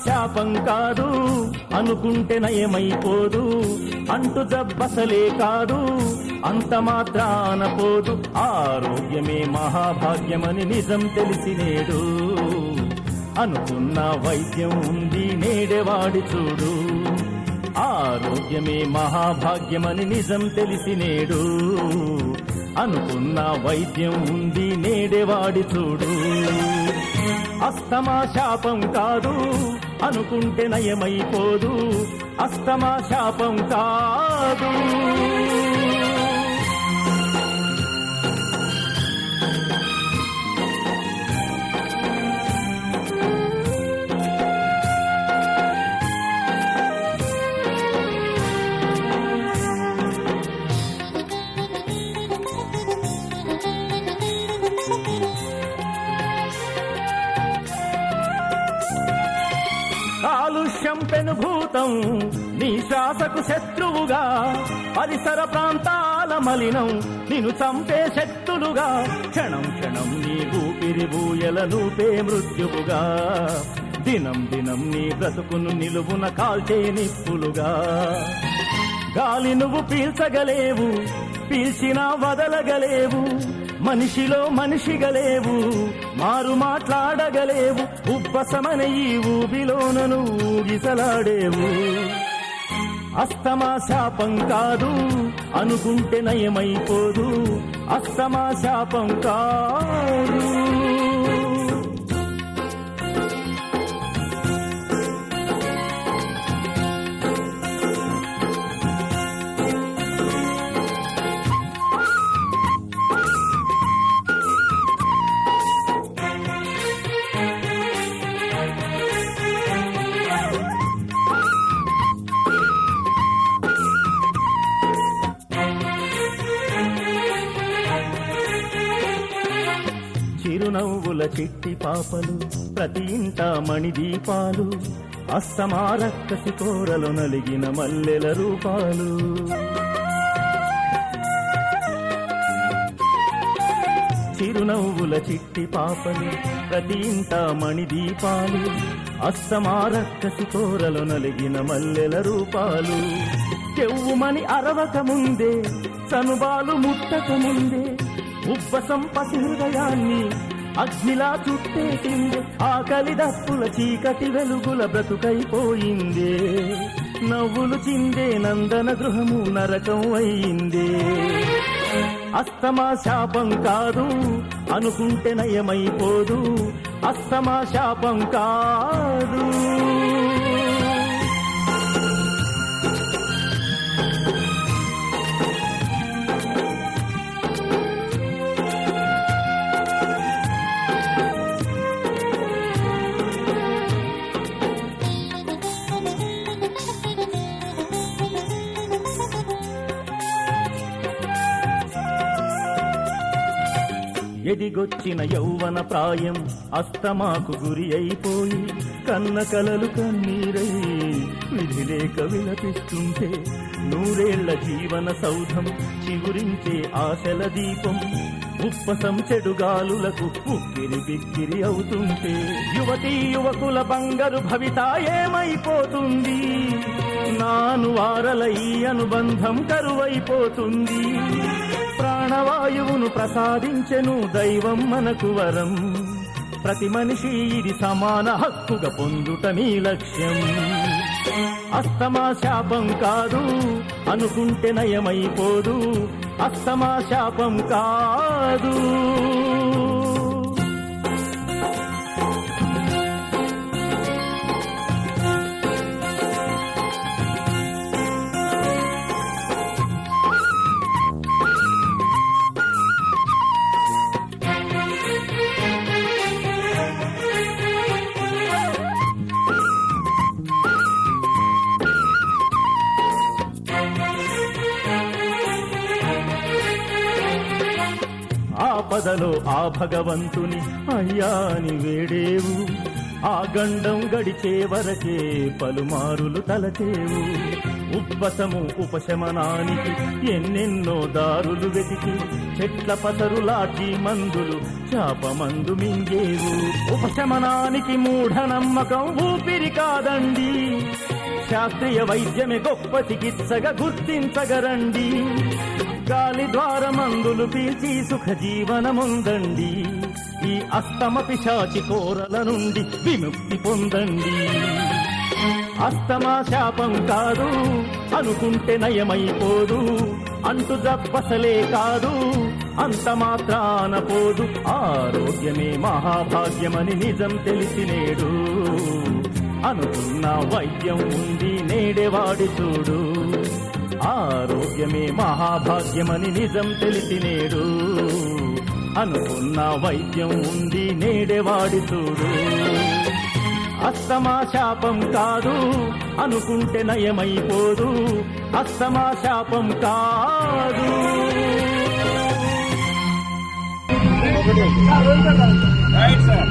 శాపం కాదు అనుకుంటే నయమైపోదు, అంటు జబ్బసలే కాదు అంత మాత్రాన పోదు. ఆరోగ్యమే మహాభాగ్యమని నిజం తెలిసినేడు, అనుకున్న వైద్యం ఉంది నేడేవాడి చూడు. ఆరోగ్యమే మహాభాగ్యమని నిజం తెలిసినేడు, అనుకున్న వైద్యం ఉంది నేడేవాడి చూడు. అస్తమా శాపం కాదు అనుకుంటే నయమైపోదు, అస్తమా శాపం కాదు. కాలుష్యం పెనుభూతం నీ శ్వాసకు శత్రువుగా, పరిసర ప్రాంతాల మలినం నిన్ను చంపే శక్తులుగా, క్షణం క్షణం నీ ఊపిరి బూయల నూపే మృత్యువుగా, దినం దినం నీ బ్రతుకును నిలువున కాల్చే నిప్పులుగా. గాలి నువ్వు పీల్చగలేవు, పీల్చినా వదలగలేవు, మనిషిలో మనిషిగలేవు, మారు మాట్లాడగలేవు, ఉబ్బసమన ఈ ఊబిలోనను ఊగిసలాడేవు. అస్తమా శాపం కాదు అనుకుంటే నయమైపోదు, అస్తమా శాపం కాదు. చిరునవ్వుల చిట్టి పాపలు ప్రతి ఇంట మణిదీపాలు, అస్తమా రక్కసి కోరలు నలిగిన మల్లెల రూపాలు. చిరునవ్వుల చిట్టి పాపలు ప్రతి ఇంట మణిదీపాలు, అస్తమా రక్కసి కోరలు నలిగిన మల్లెల రూపాలు. చెవుమని అరవక ముందే చనుబాలు ముట్టక ముందే ఉబ్బసం పసి హృదయాన్ని అగ్నిలా చుట్టేసిందే, ఆకలి దప్పుల చీకటి వెలుగుల బ్రతుకైపోయిందే, నవ్వులు చిందే నందన గృహము నరకం అయిందే. అస్తమా శాపం కాదు అనుకుంటే నయమైపోదు, అస్తమా శాపం కాదు. ఎదిగొచ్చిన యౌవన ప్రాయం అస్తమాకు గురి అయిపోయి, కన్న కలలు కన్నీరై విధిలేక విలపిస్తుంటే, నూరేళ్ల జీవన సౌధం చిగురించే ఆశల దీపం ఉప్పసం చెడుగాలులకు ఉక్కిరి బిక్కిరి అవుతుంటే, యువతీ యువకుల బంగారు భవిత ఏమైపోతుంది, నాను వారల ఈ అనుబంధం కరువైపోతుంది. ప్రాణవాయువును ప్రసాదించెను దైవం మనకు వరం, ప్రతి మనిషి ఇది సమాన హక్కుగా పొందుట నీ లక్ష్యం. అస్తమా శాపం కాదు అనుకుంటే నయమైపోదు, అస్తమా శాపం కాదు. ఆపదలో ఆ భగవంతుని అయ్యాని వేడేవు, ఆ గండం గడిచే వరకే పలుమారులు తలచేవు. ఉద్వసము ఉపశమనానికి ఎన్నెన్నో దారులు వెతికి చెట్ల పసరులాటి మందులు చాపమందు మింగేవు. ఉపశమనానికి మూఢనమ్మకం ఊపిరి కాదండి, శాస్త్రీయ వైద్యమే గొప్ప చికిత్సగా గుర్తించగరండి. గాలి ద్వారా మందులు పీల్చి సుఖ జీవనముందండి. ఈ అస్తమ పిశాచి కోరల నుండి విముక్తి పొందండి. అస్తమా శాపం కాదు, అనుకుంటే నయమైపోదు. అంటు జబ్బసలే కాదు, అంత మాత్రాన పోదు. ఆరోగ్యమే మహాభాగ్యమని నిజం తెలిసినేడు. అనుకున్న వైద్యం ఉంది నేడేవాడి చూడు. ఆరోగ్యమే మహాభాగ్యమని నిజం తెలిసినేడు. అనుకున్న వైద్యం ఉంది నేడేవాడి చూడు. అస్తమా శాపం కాదు, అనుకుంటే నయమైపోదు. అస్తమా శాపం కాదు. Right sir.